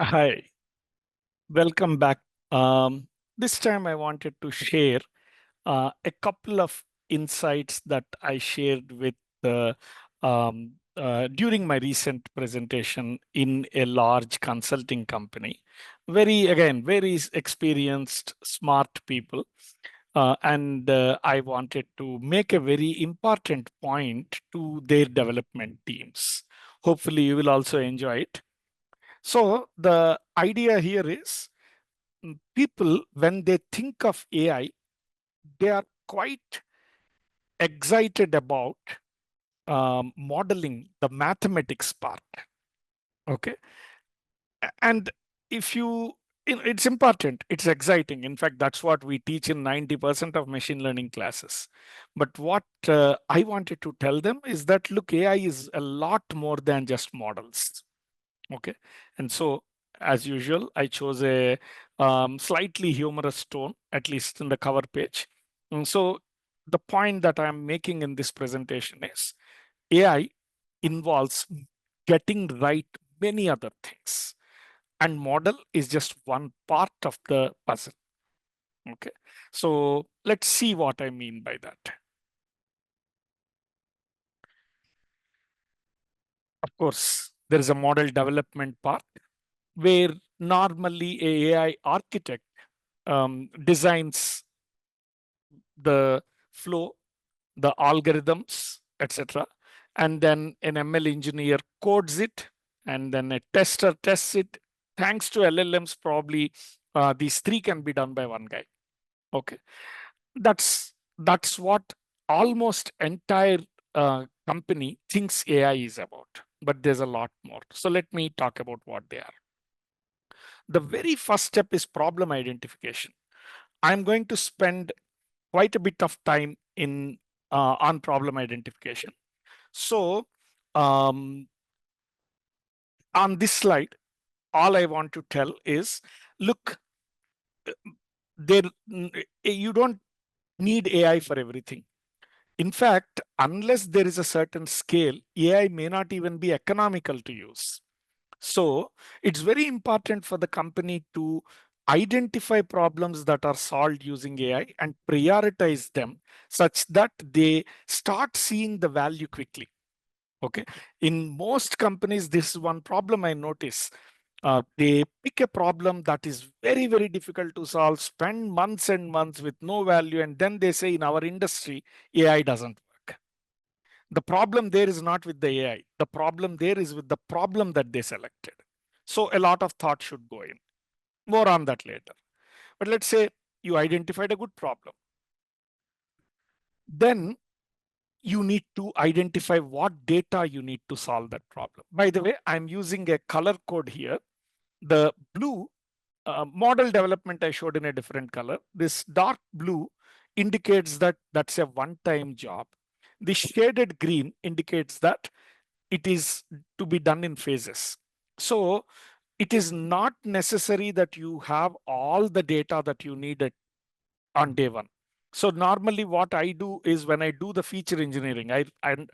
Hi, welcome back. This time I wanted to share a couple of insights that I shared with during my recent presentation in a large consulting company. Very experienced, smart people. And I wanted to make a very important point to their development teams. Hopefully, you will also enjoy it. So the idea here is people, when they think of AI, they are quite excited about modeling the mathematics part. Okay. And if you, it's important, it's exciting. In fact, that's what we teach in 90% of machine learning classes. But what I wanted to tell them is that, look, AI is a lot more than just models. Okay. And so, as usual, I chose a slightly humorous tone, at least in the cover page. And so the point that I'm making in this presentation is AI involves getting right many other things. And model is just one part of the puzzle. Okay. So let's see what I mean by that. Of course, there is a model development part where normally a AI architect designs the flow, the algorithms, etc. And then an ML engineer codes it, and then a tester tests it. Thanks to LLMs, probably these three can be done by one guy. Okay, that's what almost entire company thinks AI is about. But there's a lot more. So let me talk about what they are. The very first step is problem identification. I'm going to spend quite a bit of time in on problem identification. So um, on this slide, all I want to tell is, look, there you don't need AI for everything. In fact, unless there is a certain scale, AI may not even be economical to use. So it's very important for the company to identify problems that are solved using AI and prioritize them such that they start seeing the value quickly. Okay. In most companies, this is one problem I notice. They pick a problem that is very difficult to solve, spend months and months with no value, and then they say, in our industry, AI doesn't work. The problem there is not with the AI. The problem there is with the problem that they selected. So a lot of thought should go in. More on that later. But let's say you identified a good problem. Then you need to identify what data you need to solve that problem. By the way, I'm using a color code here. The blue model development I showed in a different color. This dark blue indicates that that's a one-time job. The shaded green indicates that it is to be done in phases. So it is not necessary that you have all the data that you need on day one. So normally what I do is, when I do the feature engineering, I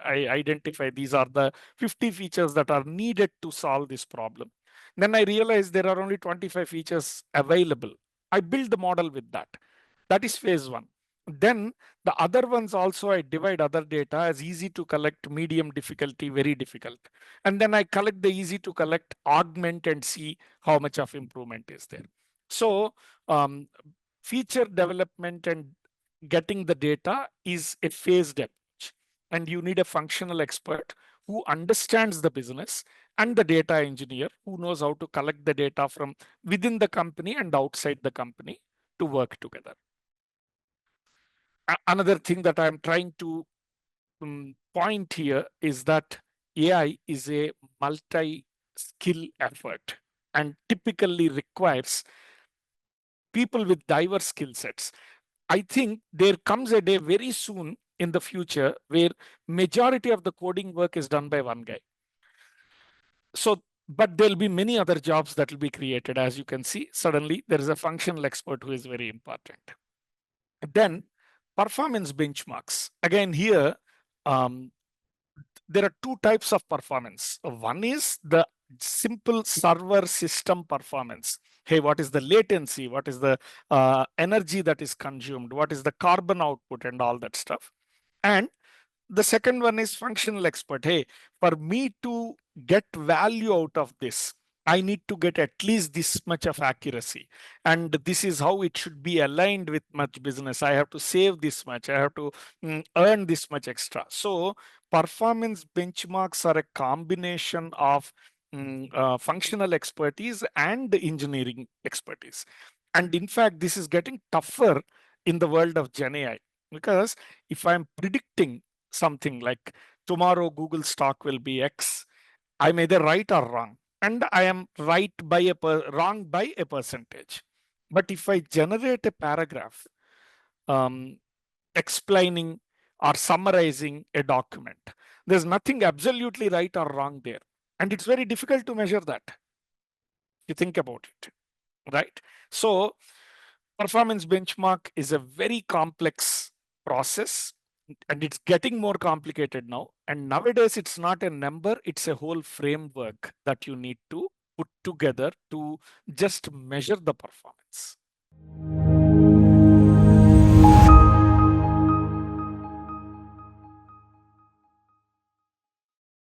identify these are the 50 features that are needed to solve this problem. Then I realize there are only 25 features available. I build the model with that. That is phase one. Then the other ones also, I divide other data as easy to collect, medium difficulty, very difficult. And then I collect the easy to collect, augment, and see how much of improvement is there. So um, feature development and getting the data is a phased approach. And you need a functional expert who understands the business, and the data engineer who knows how to collect the data from within the company and outside the company to work together. Another thing that I'm trying to point here is that AI is a multi-skill effort and typically requires people with diverse skill sets. I think there comes a day very soon in the future where majority of the coding work is done by one guy. So, but there'll be many other jobs that will be created. As you can see, suddenly there is a functional expert who is very important. Then performance benchmarks. Again, here, there are two types of performance. One is the simple server system performance. Hey, what is the latency? What is the energy that is consumed? What is the carbon output and all that stuff? And the second one is functional expert. Hey, for me to get value out of this, I need to get at least this much of accuracy. And this is how it should be aligned with much business. I have to save this much. I have to earn this much extra. So performance benchmarks are a combination of functional expertise and engineering expertise. And in fact, this is getting tougher in the world of Gen AI, because if I'm predicting something like tomorrow Google stock will be X, I'm either right or wrong, and I am right by wrong by a percentage. But if I generate a paragraph um, explaining or summarizing a document, there's nothing absolutely right or wrong there, and it's very difficult to measure that. You think about it, right? So performance benchmark is a very complex process, and it's getting more complicated now. And nowadays, it's not a number, it's a whole framework that you need to put together to just measure the performance.